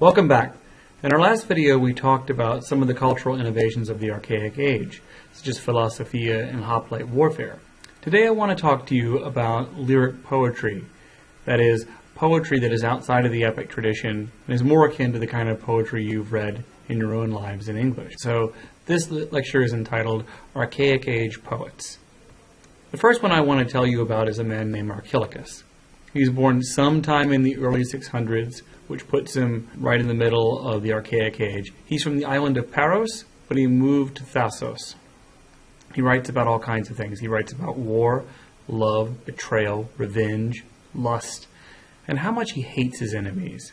Welcome back. In our last video we talked about some of the cultural innovations of the Archaic Age, such as philosophia and hoplite warfare. Today I want to talk to you about lyric poetry, that is, poetry that is outside of the epic tradition and is more akin to the kind of poetry you've read in your own lives in English. So this lecture is entitled Archaic Age Poets. The first one I want to tell you about is a man named Archaic. He was born sometime in the early 600s, which puts him right in the middle of the Archaic Age. He's from the island of Paros, but he moved to Thasos. He writes about all kinds of things. He writes about war, love, betrayal, revenge, lust, and how much he hates his enemies.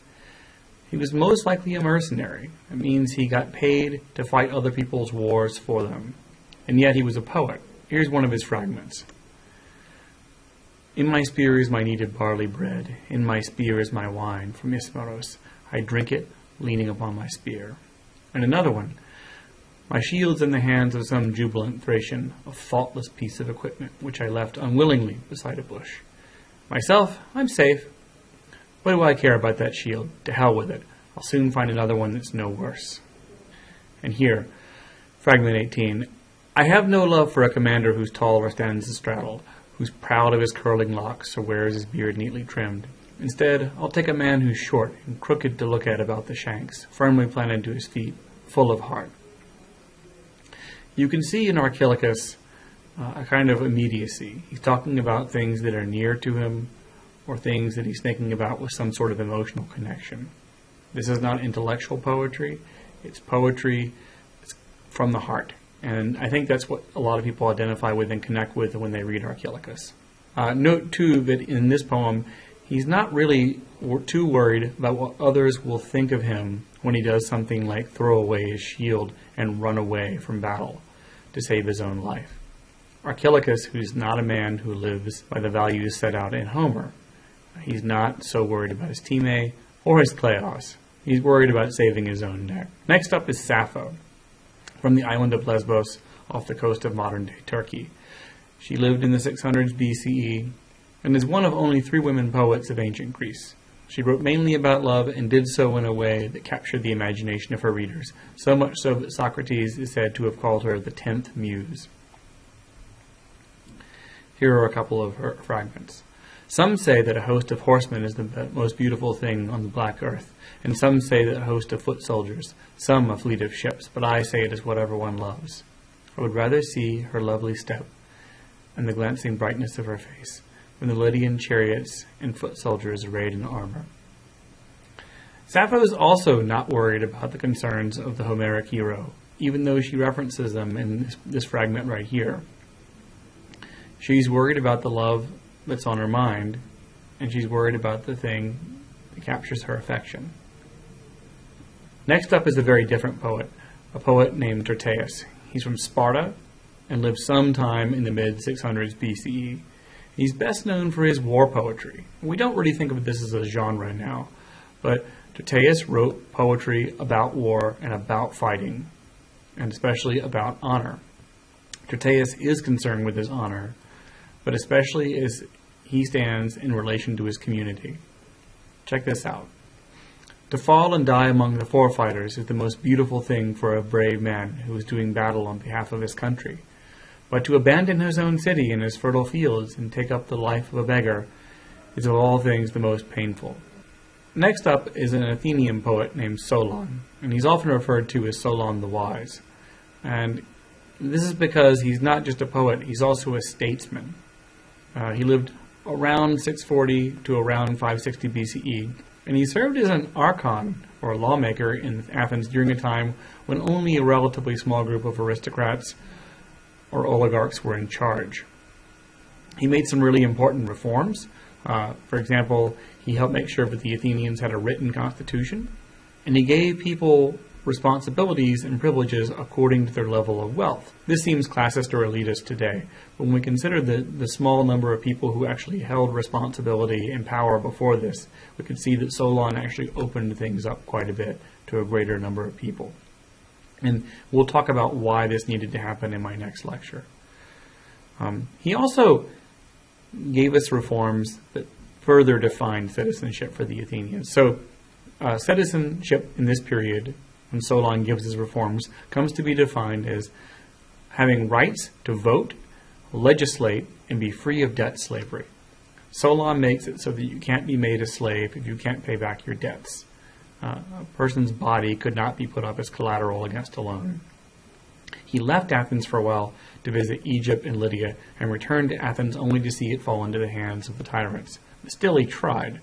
He was most likely a mercenary. It means he got paid to fight other people's wars for them. And yet he was a poet. Here's one of his fragments. In my spear is my kneaded barley bread. In my spear is my wine from Ismaros. I drink it, leaning upon my spear. And another one. My shield's in the hands of some jubilant Thracian, a faultless piece of equipment which I left unwillingly beside a bush. Myself, I'm safe. What do I care about that shield? To hell with it. I'll soon find another one that's no worse. And here, fragment 18. I have no love for a commander who's tall or stands astraddle, who's proud of his curling locks or wears his beard neatly trimmed. Instead, I'll take a man who's short and crooked to look at about the shanks, firmly planted to his feet, full of heart. You can see in Archaic a kind of immediacy. He's talking about things that are near to him or things that he's thinking about with some sort of emotional connection. This is not intellectual poetry. It's poetry from the heart. And I think that's what a lot of people identify with and connect with when they read Archaic. Note, too, that in this poem, he's not really too worried about what others will think of him when he does something like throw away his shield and run away from battle to save his own life. Archaic, who's not a man who lives by the values set out in Homer, he's not so worried about his time or his kleos. He's worried about saving his own neck. Next up is Sappho, from the island of Lesbos off the coast of modern-day Turkey. She lived in the 600s BCE and is one of only 3 women poets of ancient Greece. She wrote mainly about love and did so in a way that captured the imagination of her readers, so much so that Socrates is said to have called her the 10th muse. Here are a couple of her fragments. Some say that a host of horsemen is the most beautiful thing on the black earth, and some say that a host of foot soldiers, some a fleet of ships, but I say it is whatever one loves. I would rather see her lovely step and the glancing brightness of her face than the Lydian chariots and foot soldiers arrayed in armor. Sappho is also not worried about the concerns of the Homeric hero, even though she references them in this fragment right here. She's worried about the love that's on her mind, and she's worried about the thing that captures her affection. Next up is a very different poet, a poet named Tyrtaeus. He's from Sparta and lived sometime in the mid-600s BCE. He's best known for his war poetry. We don't really think of this as a genre now, but Tyrtaeus wrote poetry about war and about fighting, and especially about honor. Tyrtaeus is concerned with his honor, but especially as he stands in relation to his community. Check this out. To fall and die among the forefighters is the most beautiful thing for a brave man who is doing battle on behalf of his country. But to abandon his own city and his fertile fields and take up the life of a beggar is of all things the most painful. Next up is an Athenian poet named Solon, and he's often referred to as Solon the Wise. And this is because he's not just a poet, he's also a statesman. He lived around 640 to around 560 BCE, and he served as an archon, or a lawmaker, in Athens during a time when only a relatively small group of aristocrats or oligarchs were in charge. He made some really important reforms. For example, he helped make sure that the Athenians had a written constitution, and he gave people responsibilities and privileges according to their level of wealth. This seems classist or elitist today, but when we consider the small number of people who actually held responsibility and power before this, we can see that Solon actually opened things up quite a bit to a greater number of people. And we'll talk about why this needed to happen in my next lecture. He also gave us reforms that further defined citizenship for the Athenians. So Citizenship in this period, when Solon gives his reforms, comes to be defined as having rights to vote, legislate, and be free of debt slavery. Solon makes it so that you can't be made a slave if you can't pay back your debts. A person's body could not be put up as collateral against a loan. He left Athens for a while to visit Egypt and Lydia, and returned to Athens only to see it fall into the hands of the tyrants. But still he tried.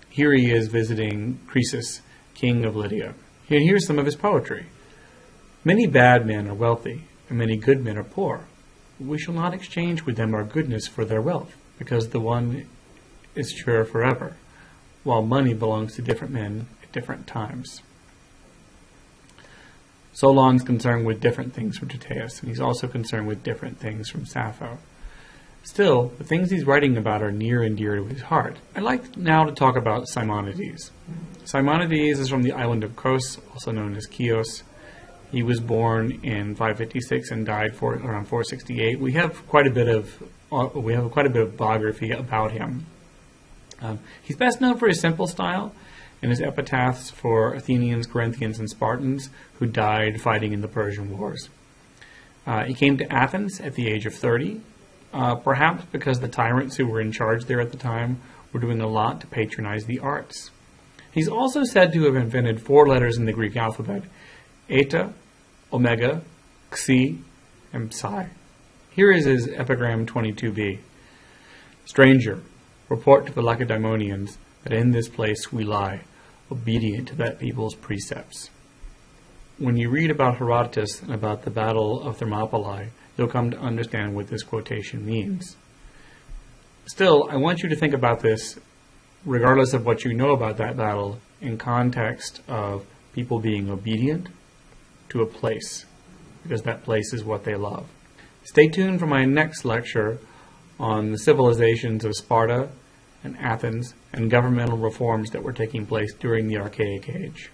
Here he is visiting Croesus, king of Lydia. And here's some of his poetry. Many bad men are wealthy, and many good men are poor. We shall not exchange with them our goodness for their wealth, because the one is sure forever, while money belongs to different men at different times. Solon's concerned with different things from Tyrtaeus, and he's also concerned with different things from Sappho. Still, the things he's writing about are near and dear to his heart. I'd like now to talk about Simonides. Simonides is from the island of Kos, also known as Chios. He was born in 556 and died around 468. We have quite a bit of biography about him. He's best known for his simple style and his epitaphs for Athenians, Corinthians, and Spartans who died fighting in the Persian Wars. He came to Athens at the age of 30, perhaps because the tyrants who were in charge there at the time were doing a lot to patronize the arts. He's also said to have invented 4 letters in the Greek alphabet: Eta, Omega, Xi, and Psi. Here is his epigram 22b. Stranger, report to the Lacedaemonians that in this place we lie, obedient to that people's precepts. When you read about Herodotus and about the Battle of Thermopylae, you'll come to understand what this quotation means. Still, I want you to think about this, regardless of what you know about that battle, in context of people being obedient to a place, because that place is what they love. Stay tuned for my next lecture on the civilizations of Sparta and Athens and governmental reforms that were taking place during the Archaic Age.